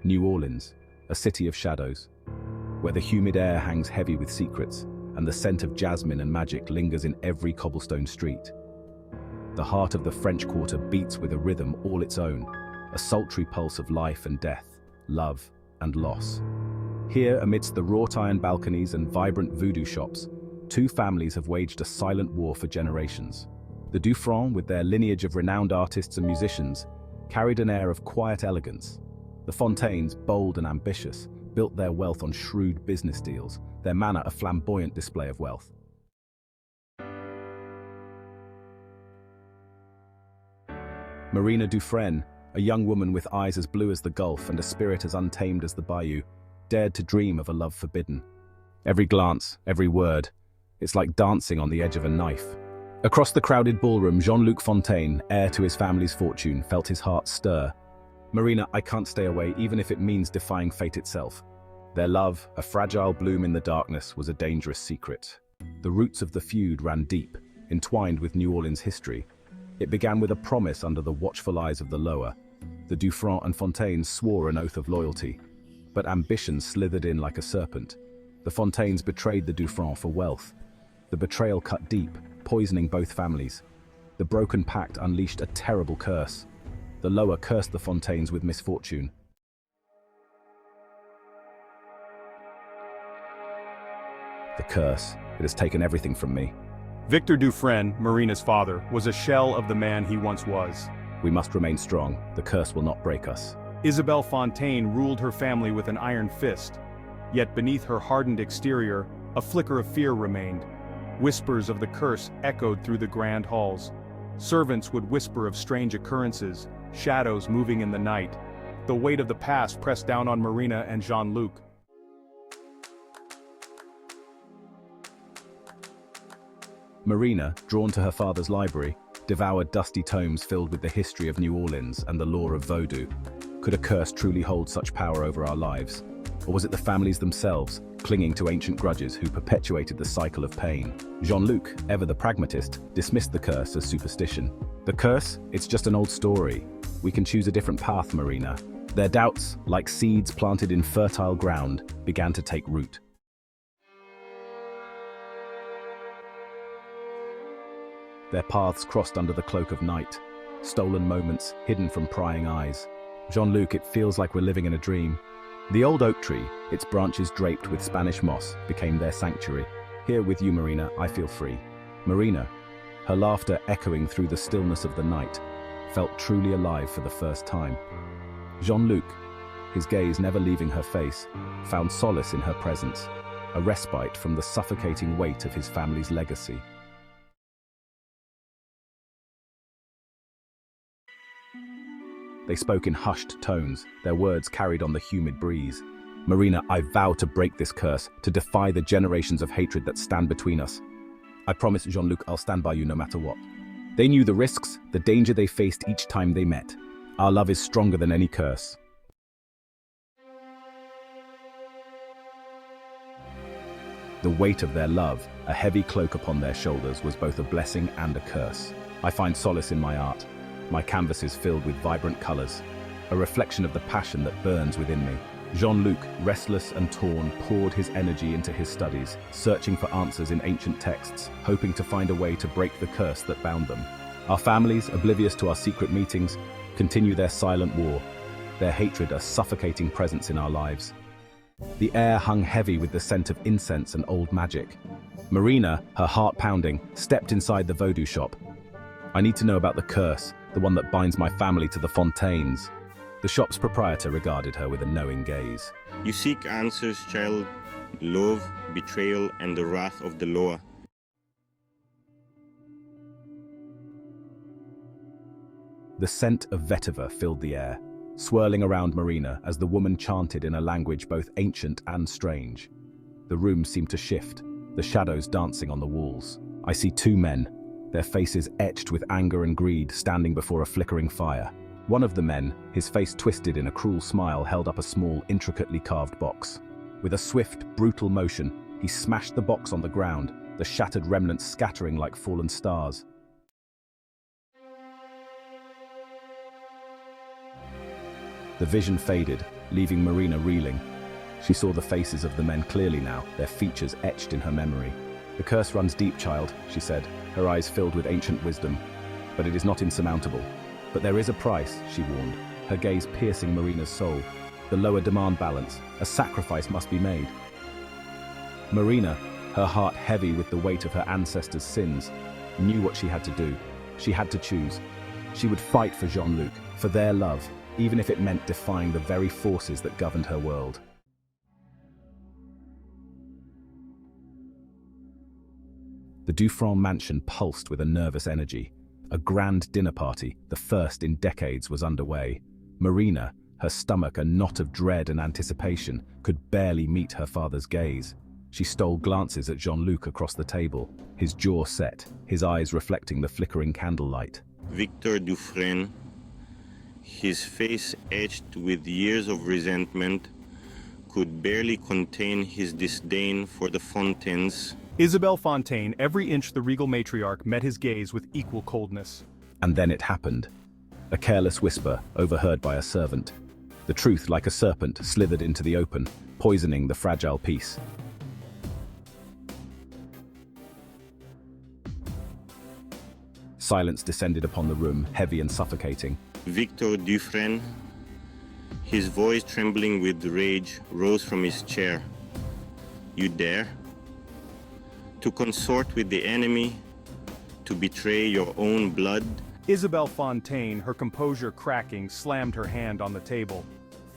New Orleans, a city of shadows, where the humid air hangs heavy with secrets and the scent of jasmine and magic lingers in every cobblestone street. The heart of the French Quarter beats with a rhythm all its own, a sultry pulse of life and death, love and loss. Here, amidst the wrought iron balconies and vibrant voodoo shops, two families have waged a silent war for generations. The Dufrens, with their lineage of renowned artists and musicians, carried an air of quiet elegance. The Fontaines, bold and ambitious, built their wealth on shrewd business deals, their manner a flamboyant display of wealth. Marina Dufresne, a young woman with eyes as blue as the Gulf and a spirit as untamed as the bayou, dared to dream of a love forbidden. Every glance, every word, it's like dancing on the edge of a knife. Across the crowded ballroom, Jean-Luc Fontaine, heir to his family's fortune, felt his heart stir. Marina, I can't stay away, even if it means defying fate itself. Their love, a fragile bloom in the darkness, was a dangerous secret. The roots of the feud ran deep, entwined with New Orleans history. It began with a promise under the watchful eyes of the Lower. The Dufrens and Fontaines swore an oath of loyalty, but ambition slithered in like a serpent. The Fontaines betrayed the Dufrens for wealth. The betrayal cut deep, poisoning both families. The broken pact unleashed a terrible curse. The Lower cursed the Fontaines with misfortune. The curse, it has taken everything from me. Victor Dufresne, Marina's father, was a shell of the man he once was. We must remain strong. The curse will not break us. Isabelle Fontaine ruled her family with an iron fist. Yet beneath her hardened exterior, a flicker of fear remained. Whispers of the curse echoed through the grand halls. Servants would whisper of strange occurrences, shadows moving in the night. The weight of the past pressed down on Marina and Jean-Luc. Marina, drawn to her father's library, devoured dusty tomes filled with the history of New Orleans and the lore of Vodou. Could a curse truly hold such power over our lives? Or was it the families themselves, clinging to ancient grudges, who perpetuated the cycle of pain? Jean-Luc, ever the pragmatist, dismissed the curse as superstition. The curse? It's just an old story. We can choose a different path, Marina. Their doubts, like seeds planted in fertile ground, began to take root. Their paths crossed under the cloak of night, stolen moments hidden from prying eyes. Jean-Luc, it feels like we're living in a dream. The old oak tree, its branches draped with Spanish moss, became their sanctuary. Here with you, Marina, I feel free. Marina, her laughter echoing through the stillness of the night, felt truly alive for the first time. Jean-Luc, his gaze never leaving her face, found solace in her presence, a respite from the suffocating weight of his family's legacy. They spoke in hushed tones, their words carried on the humid breeze. Marina, I vow to break this curse, to defy the generations of hatred that stand between us. I promise, Jean-Luc, I'll stand by you no matter what. They knew the risks, the danger they faced each time they met. Our love is stronger than any curse. The weight of their love, a heavy cloak upon their shoulders, was both a blessing and a curse. I find solace in my art. My canvases filled with vibrant colors, a reflection of the passion that burns within me. Jean-Luc, restless and torn, poured his energy into his studies, searching for answers in ancient texts, hoping to find a way to break the curse that bound them. Our families, oblivious to our secret meetings, continue their silent war, their hatred a suffocating presence in our lives. The air hung heavy with the scent of incense and old magic. Marina, her heart pounding, stepped inside the Vodou shop. I need to know about the curse, the one that binds my family to the Fontaines. The shop's proprietor regarded her with a knowing gaze. You seek answers, child. Love, betrayal, and the wrath of the Loa. The scent of vetiver filled the air, swirling around Marina as the woman chanted in a language both ancient and strange. The room seemed to shift, the shadows dancing on the walls. I see two men, their faces etched with anger and greed, standing before a flickering fire. One of the men, his face twisted in a cruel smile, held up a small, intricately carved box. With a swift, brutal motion, he smashed the box on the ground, the shattered remnants scattering like fallen stars. The vision faded, leaving Marina reeling. She saw the faces of the men clearly now, their features etched in her memory. "The curse runs deep, child," she said, her eyes filled with ancient wisdom. "But it is not insurmountable. But there is a price," she warned, her gaze piercing Marina's soul. "The lower demand balance. A sacrifice must be made." Marina, her heart heavy with the weight of her ancestors' sins, knew what she had to do. She had to choose. She would fight for Jean-Luc, for their love, even if it meant defying the very forces that governed her world. The Dufrens mansion pulsed with a nervous energy. A grand dinner party, the first in decades, was underway. Marina, her stomach a knot of dread and anticipation, could barely meet her father's gaze. She stole glances at Jean-Luc across the table, his jaw set, his eyes reflecting the flickering candlelight. Victor Dufresne, his face etched with years of resentment, could barely contain his disdain for the Fontaines. Isabelle Fontaine, every inch the regal matriarch, met his gaze with equal coldness. And then it happened. A careless whisper, overheard by a servant. The truth, like a serpent, slithered into the open, poisoning the fragile peace. Silence descended upon the room, heavy and suffocating. Victor Dufresne, his voice trembling with rage, rose from his chair. "You dare? To consort with the enemy? To betray your own blood?" Isabelle Fontaine, her composure cracking, slammed her hand on the table.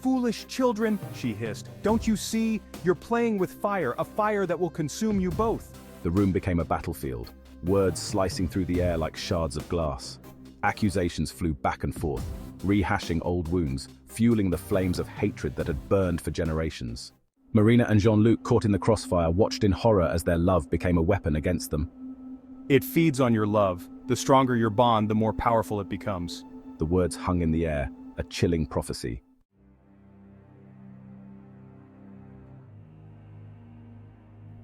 "Foolish children," she hissed. "Don't you see? You're playing with fire, a fire that will consume you both." The room became a battlefield, words slicing through the air like shards of glass. Accusations flew back and forth, rehashing old wounds, fueling the flames of hatred that had burned for generations. Marina and Jean-Luc, caught in the crossfire, watched in horror as their love became a weapon against them. "It feeds on your love. The stronger your bond, the more powerful it becomes." The words hung in the air, a chilling prophecy.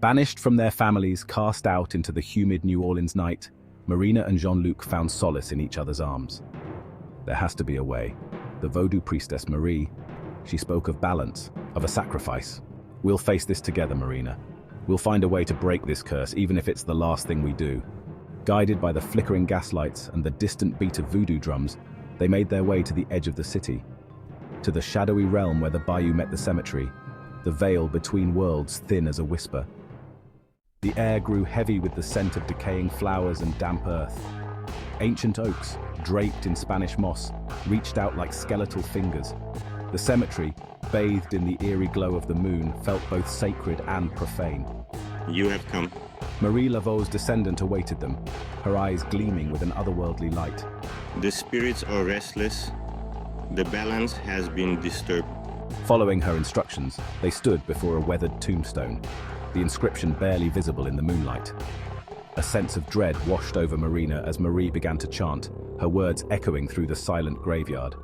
Banished from their families, cast out into the humid New Orleans night, Marina and Jean-Luc found solace in each other's arms. There has to be a way. The Vodou priestess Marie, she spoke of balance, of a sacrifice. "We'll face this together, Marina. We'll find a way to break this curse, even if it's the last thing we do." Guided by the flickering gaslights and the distant beat of voodoo drums, they made their way to the edge of the city, to the shadowy realm where the bayou met the cemetery, the veil between worlds thin as a whisper. The air grew heavy with the scent of decaying flowers and damp earth. Ancient oaks, draped in Spanish moss, reached out like skeletal fingers. The cemetery, bathed in the eerie glow of the moon, felt both sacred and profane. "You have come." Marie Laveau's descendant awaited them, her eyes gleaming with an otherworldly light. "The spirits are restless. The balance has been disturbed." Following her instructions, they stood before a weathered tombstone, the inscription barely visible in the moonlight. A sense of dread washed over Marina as Marie began to chant, her words echoing through the silent graveyard.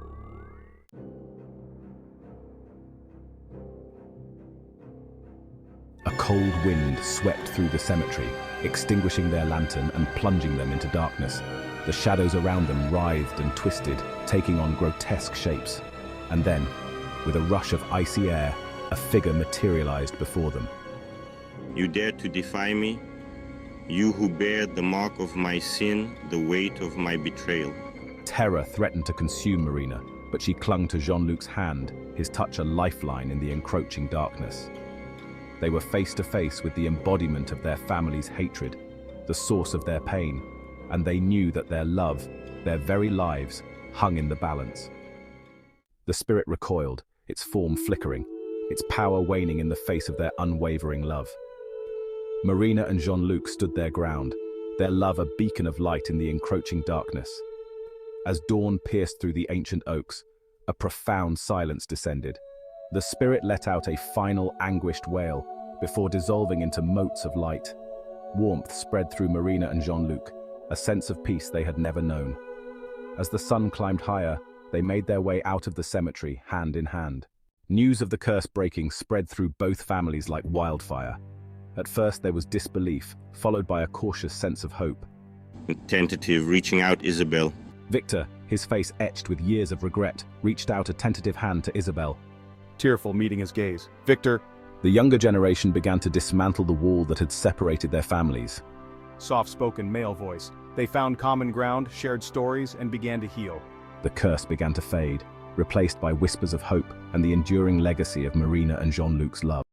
A cold wind swept through the cemetery, extinguishing their lantern and plunging them into darkness. The shadows around them writhed and twisted, taking on grotesque shapes. And then, with a rush of icy air, a figure materialized before them. "You dare to defy me? You who bear the mark of my sin, the weight of my betrayal." Terror threatened to consume Marina, but she clung to Jean-Luc's hand, his touch a lifeline in the encroaching darkness. They were face to face with the embodiment of their family's hatred, the source of their pain, and they knew that their love, their very lives, hung in the balance. The spirit recoiled, its form flickering, its power waning in the face of their unwavering love. Marina and Jean-Luc stood their ground, their love a beacon of light in the encroaching darkness. As dawn pierced through the ancient oaks, a profound silence descended. The spirit let out a final anguished wail before dissolving into motes of light. Warmth spread through Marina and Jean-Luc, a sense of peace they had never known. As the sun climbed higher, they made their way out of the cemetery, hand in hand. News of the curse breaking spread through both families like wildfire. At first there was disbelief, followed by a cautious sense of hope. Tentative reaching out Isabelle. Victor, his face etched with years of regret, reached out a tentative hand to Isabelle. tearful, meeting his gaze. Victor, The younger generation began to dismantle the wall that had separated their families. soft-spoken male voice. They found common ground, shared stories, and began to heal. The curse began to fade, replaced by whispers of hope and the enduring legacy of Marina and Jean-Luc's love.